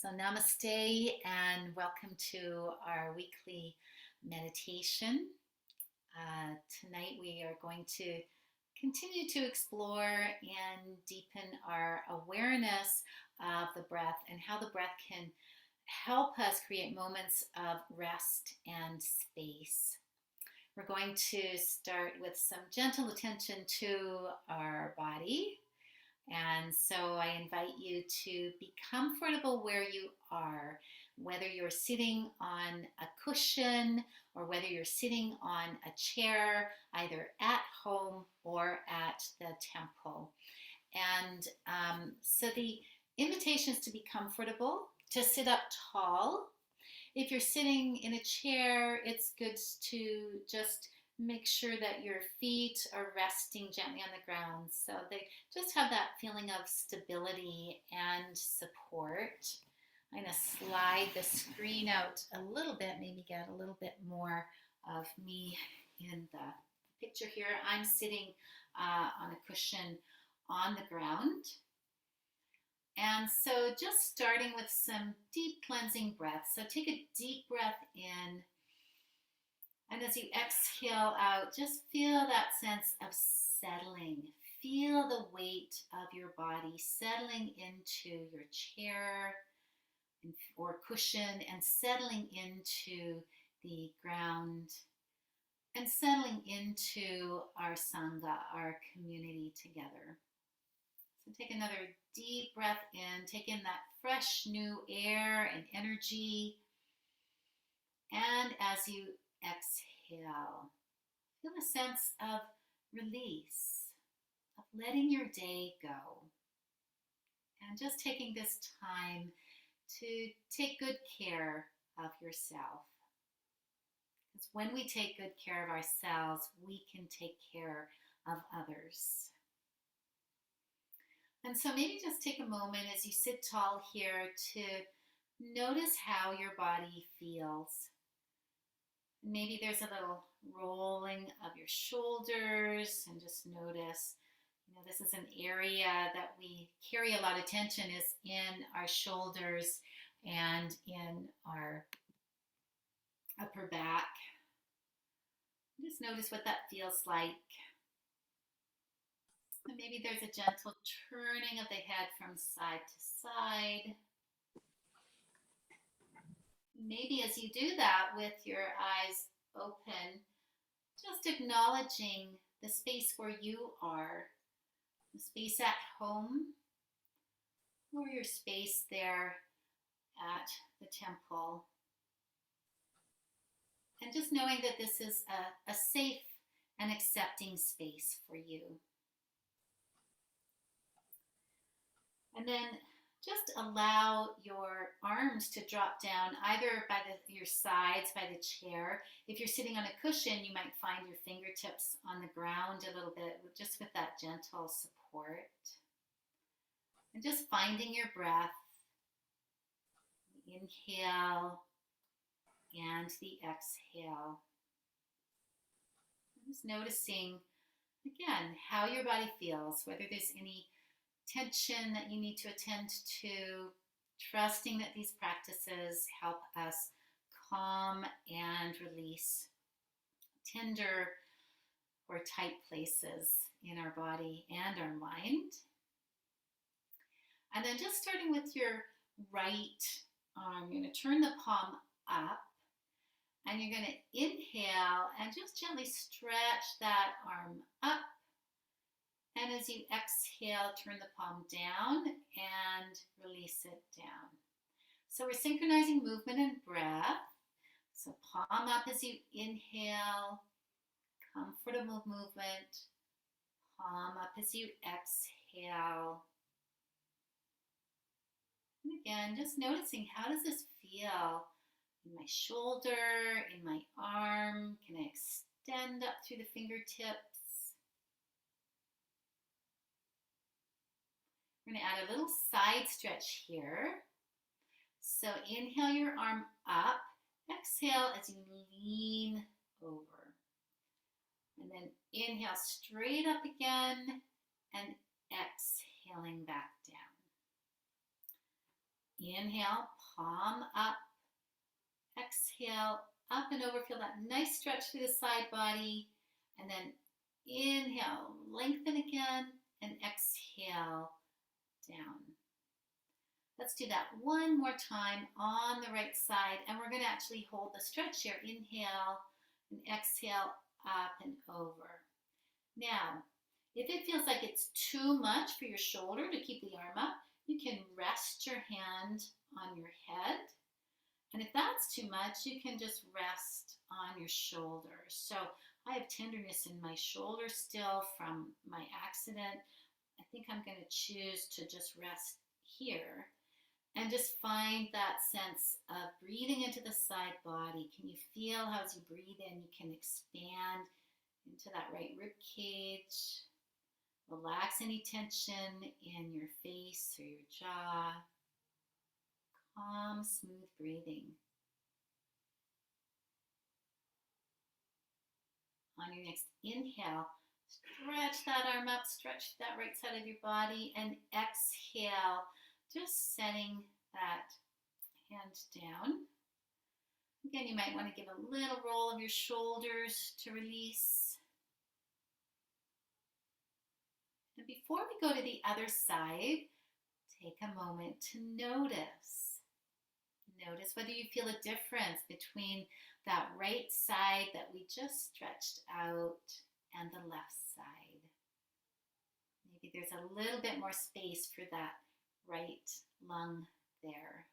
So, namaste and welcome to our weekly meditation. Tonight, we are going to continue to explore and deepen our awareness of the breath and how the breath can help us create moments of rest and space. We're going to start with some gentle attention to our body. And so I invite you to be comfortable where you are, whether you're sitting on a cushion or whether you're sitting on a chair, either at home or at the temple. And so the invitation is to be comfortable, to sit up tall. If you're sitting in a chair, it's good to just make sure that your feet are resting gently on the ground so they just have that feeling of stability and support. I'm going to slide the screen out a little bit, maybe get a little bit more of me in the picture here. I'm sitting on a cushion on the ground. And so just starting with some deep cleansing breaths. So take a deep breath in. And as you exhale out, just feel that sense of settling. Feel the weight of your body settling into your chair or cushion and settling into the ground and settling into our Sangha, our community together. So take another deep breath in. Take in that fresh new air and energy. And as you exhale, feel a sense of release, of letting your day go. And just taking this time to take good care of yourself. Because when we take good care of ourselves, we can take care of others. And so maybe just take a moment as you sit tall here to notice how your body feels. Maybe there's a little rolling of your shoulders, and just notice, this is an area that we carry a lot of tension is in our shoulders and in our upper back. Just notice what that feels like. And maybe there's a gentle turning of the head from side to side. Maybe as you do that with your eyes open, just acknowledging the space where you are, the space at home, or your space there at the temple. And just knowing that this is a safe and accepting space for you. And then just allow your arms to drop down either by your sides, by the chair. If you're sitting on a cushion, you might find your fingertips on the ground a little bit, just with that gentle support. And just finding your breath, the inhale and the exhale. And just noticing, again, how your body feels, whether there's any tension that you need to attend to, trusting that these practices help us calm and release tender or tight places in our body and our mind. And then just starting with your right arm, you're going to turn the palm up and you're going to inhale and just gently stretch that arm up. And as you exhale, turn the palm down and release it down. So we're synchronizing movement and breath. So palm up as you inhale, comfortable movement. Palm up as you exhale. And again, just noticing, how does this feel in my shoulder, in my arm? Can I extend up through the fingertips? We're going to add a little side stretch here. So inhale your arm up. Exhale as you lean over. And then inhale straight up again and exhaling back down. Inhale, palm up. Exhale, up and over. Feel that nice stretch through the side body. And then inhale, lengthen again, and exhale, down. Let's do that one more time on the right side. And we're going to actually hold the stretch here. Inhale and exhale, up and over. Now, if it feels like it's too much for your shoulder to keep the arm up, you can rest your hand on your head. And if that's too much, you can just rest on your shoulder. So I have tenderness in my shoulder still from my accident. I think I'm going to choose to just rest here and just find that sense of breathing into the side body. Can you feel how as you breathe in, you can expand into that right rib cage? Relax any tension in your face or your jaw. Calm, smooth breathing. On your next inhale, stretch that arm up, stretch that right side of your body, and exhale, just setting that hand down. Again, you might want to give a little roll of your shoulders to release. And before we go to the other side, take a moment to notice. Notice whether you feel a difference between that right side that we just stretched out and the left side. Maybe there's a little bit more space for that right lung there.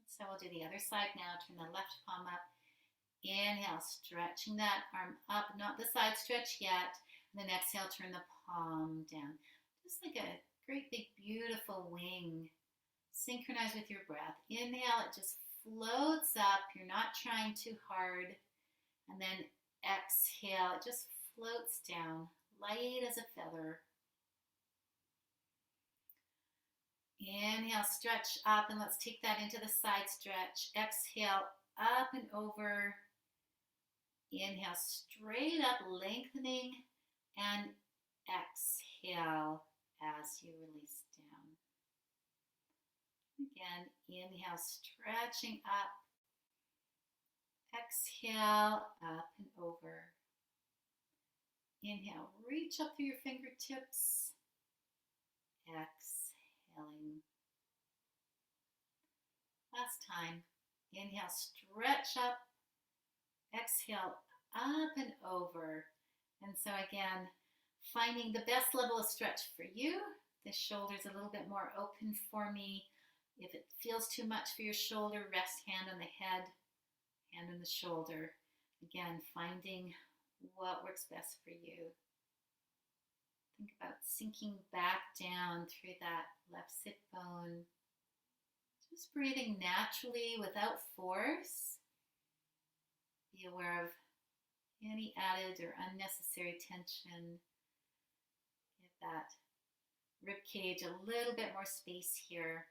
So we'll do the other side now. Turn the left palm up. Inhale, stretching that arm up, not the side stretch yet. And then exhale, turn the palm down. Just like a great big beautiful wing. Synchronize with your breath. Inhale, it just floats up. You're not trying too hard. And then exhale, it just floats down, light as a feather. Inhale, stretch up, and let's take that into the side stretch. Exhale, up and over. Inhale, straight up, lengthening, and exhale as you release down. Again, inhale, stretching up. Exhale, up and over. Inhale, reach up through your fingertips. Exhaling. Last time. Inhale, stretch up. Exhale, up and over. And so again, finding the best level of stretch for you. The shoulder's a little bit more open for me. If it feels too much for your shoulder, rest hand on the head, hand on the shoulder. Again, finding what works best for you. Think about sinking back down through that left sit bone. Just breathing naturally without force. Be aware of any added or unnecessary tension. Give that rib cage a little bit more space here.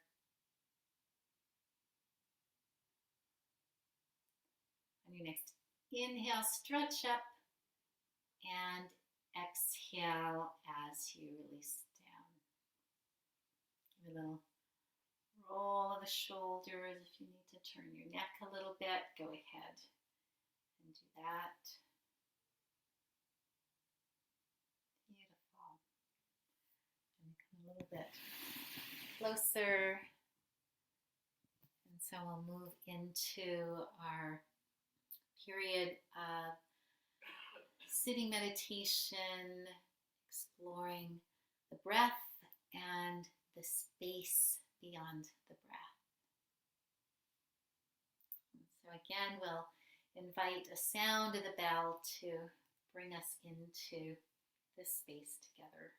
On your next inhale, stretch up, and exhale as you release down. Give a little roll of the shoulders. If you need to turn your neck a little bit, go ahead and do that. Beautiful. And come a little bit closer. And so we'll move into our period of sitting meditation, exploring the breath and the space beyond the breath. And so again, we'll invite a sound of the bell to bring us into this space together.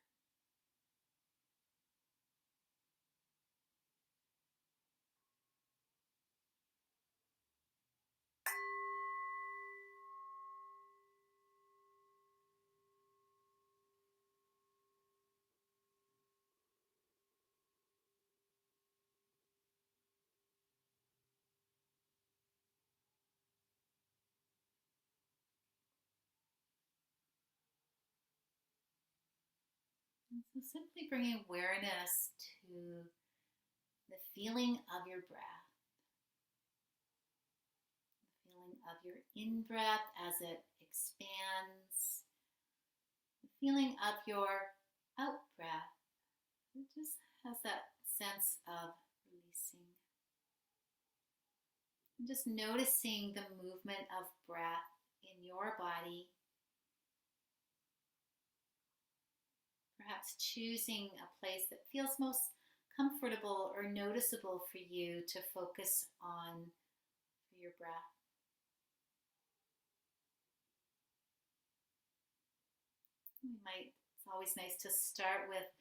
And so simply bringing awareness to the feeling of your breath, the feeling of your in-breath as it expands, the feeling of your out-breath. It just has that sense of releasing. And just noticing the movement of breath in your body. Perhaps choosing a place that feels most comfortable or noticeable for you to focus on for your breath. It's always nice to start with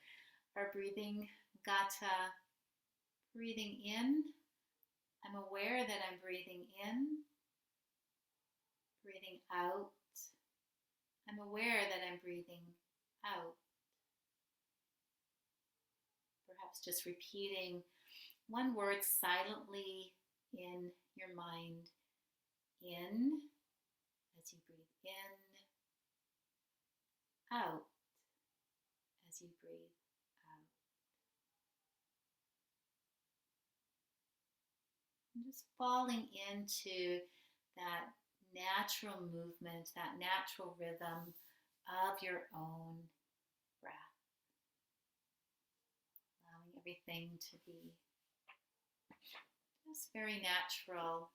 our breathing, Gata. Breathing in, I'm aware that I'm breathing in. Breathing out, I'm aware that I'm breathing out. Perhaps just repeating one word silently in your mind. In, as you breathe in. Out, as you breathe out. And just falling into that natural movement, that natural rhythm of your own breath. Allowing everything to be just very natural.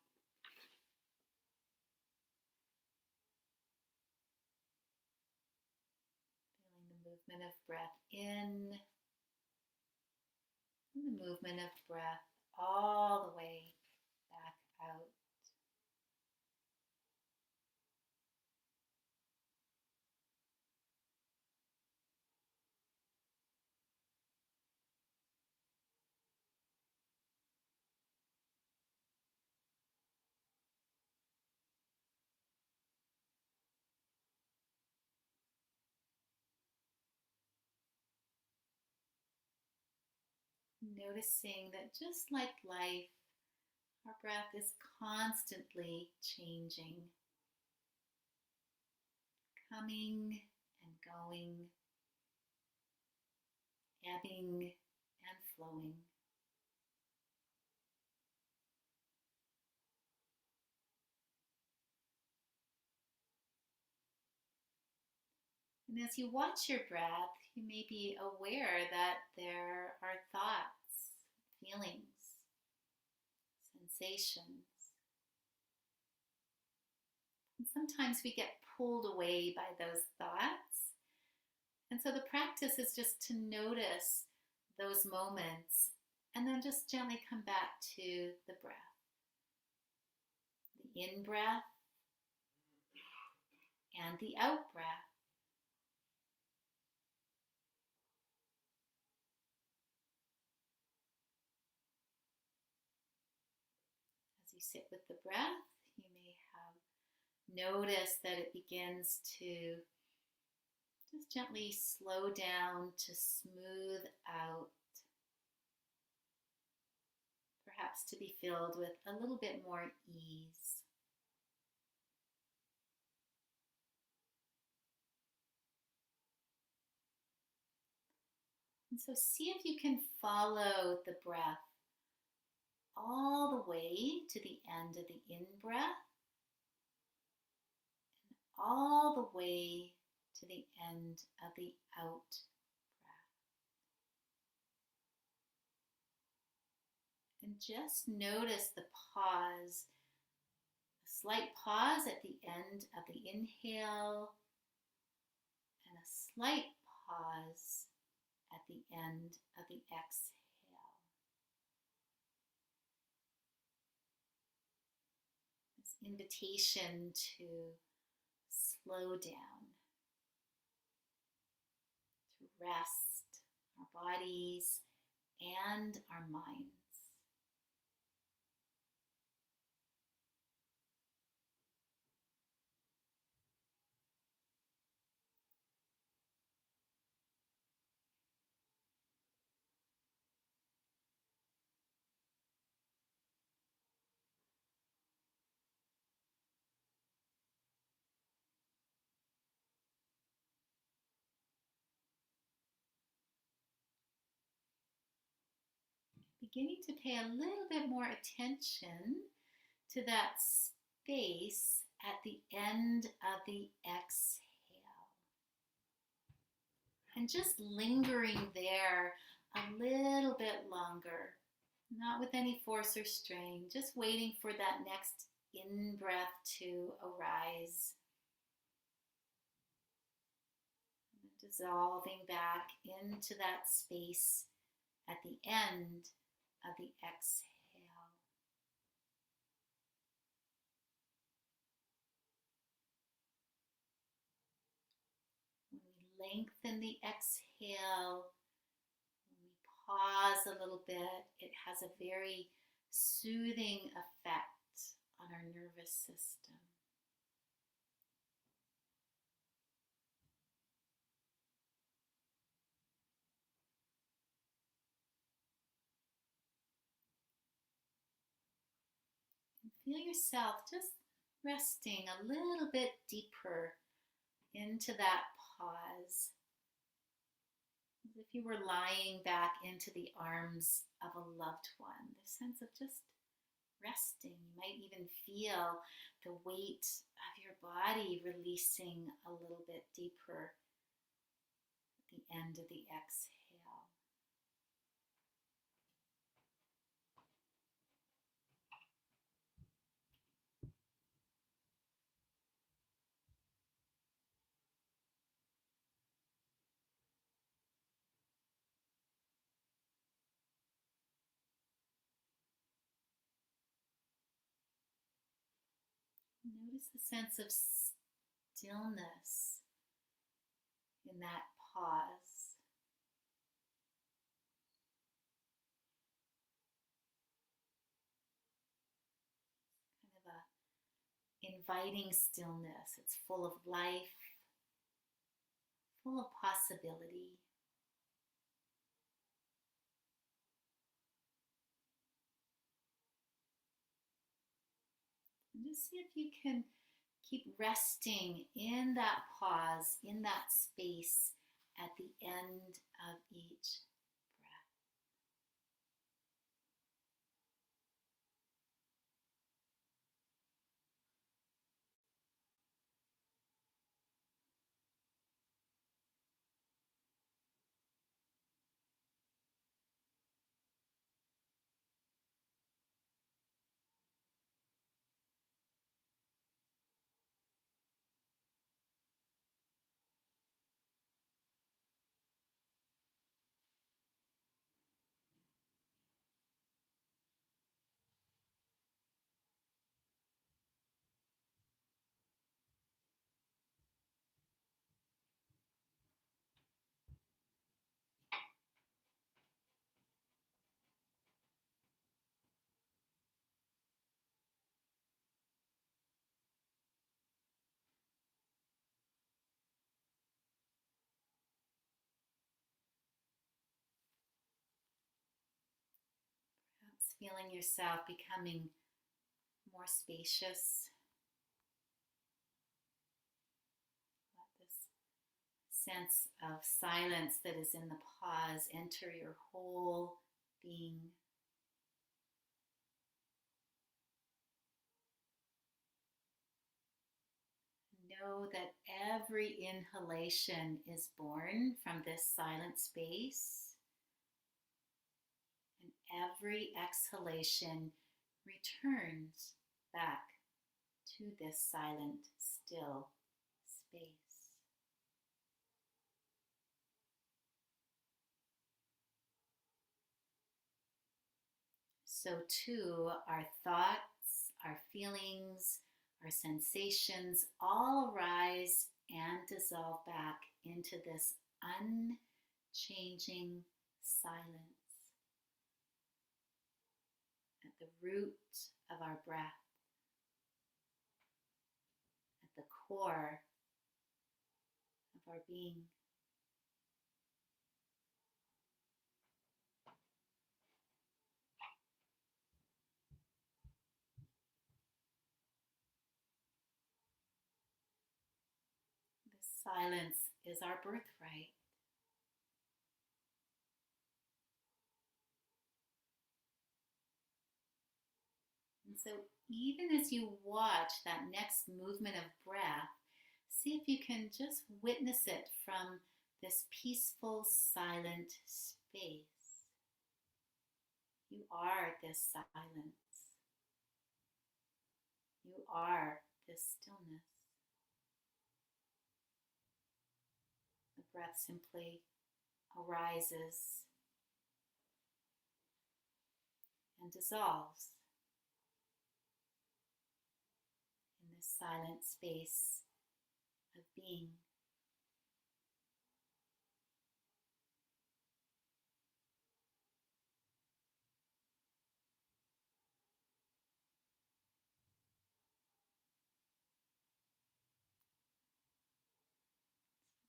Feeling the movement of breath in and the movement of breath all the way back out. Noticing that just like life, our breath is constantly changing, coming and going, ebbing and flowing. And as you watch your breath, you may be aware that there are thoughts, feelings, sensations. And sometimes we get pulled away by those thoughts. And so the practice is just to notice those moments and then just gently come back to the breath. The in breath and the out breath. As you sit with the breath, you may have noticed that it begins to just gently slow down, to smooth out, perhaps to be filled with a little bit more ease. And so see if you can follow the breath all the way to the end of the in-breath and all the way to the end of the out-breath. And just notice the pause, a slight pause at the end of the inhale and a slight pause at the end of the exhale. This invitation to slow down, to rest our bodies and our minds. beginning to pay a little bit more attention to that space at the end of the exhale. And just lingering there a little bit longer, not with any force or strain, just waiting for that next in-breath to arise. And dissolving back into that space at the end of the exhale. When we lengthen the exhale, when we pause a little bit, it has a very soothing effect on our nervous system. And feel yourself just resting a little bit deeper into that pause, as if you were lying back into the arms of a loved one. The sense of just resting. You might even feel the weight of your body releasing a little bit deeper at the end of the exhale. Notice the sense of stillness in that pause. Kind of a inviting stillness. It's full of life, full of possibility. And just see if you can keep resting in that pause, in that space at the end of each breath. Perhaps feeling yourself becoming more spacious. Let this sense of silence that is in the pause enter your whole being. Know that every inhalation is born from this silent space, and every exhalation returns back to this silent, still space. So too, our thoughts, our feelings, our sensations all arise and dissolve back into this unchanging silence at the root of our breath, at the core of our being. This silence is our birthright. So even as you watch that next movement of breath, see if you can just witness it from this peaceful, silent space. You are this silence. You are this stillness. The breath simply arises and dissolves in this silent space of being.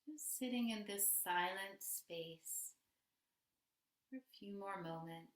Just sitting in this silent space for a few more moments.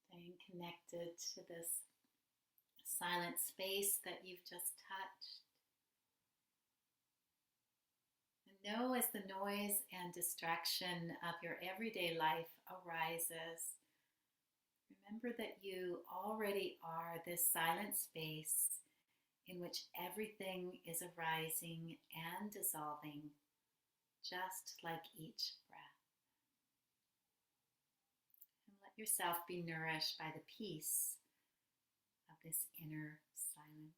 Staying connected to this silent space that you've just touched. And know as the noise and distraction of your everyday life arises, remember that you already are this silent space in which everything is arising and dissolving, just like each breath. And let yourself be nourished by the peace of this inner silence.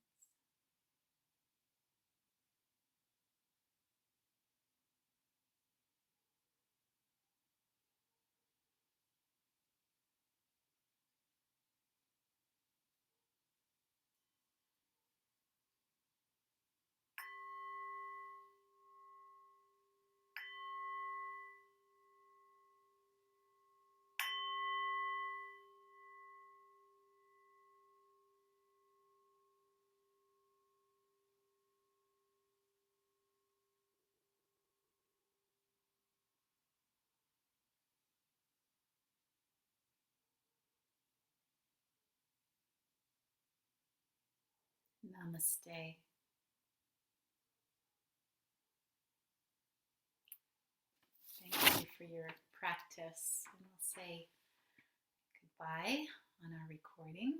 Namaste. Thank you for your practice. And we'll say goodbye on our recording.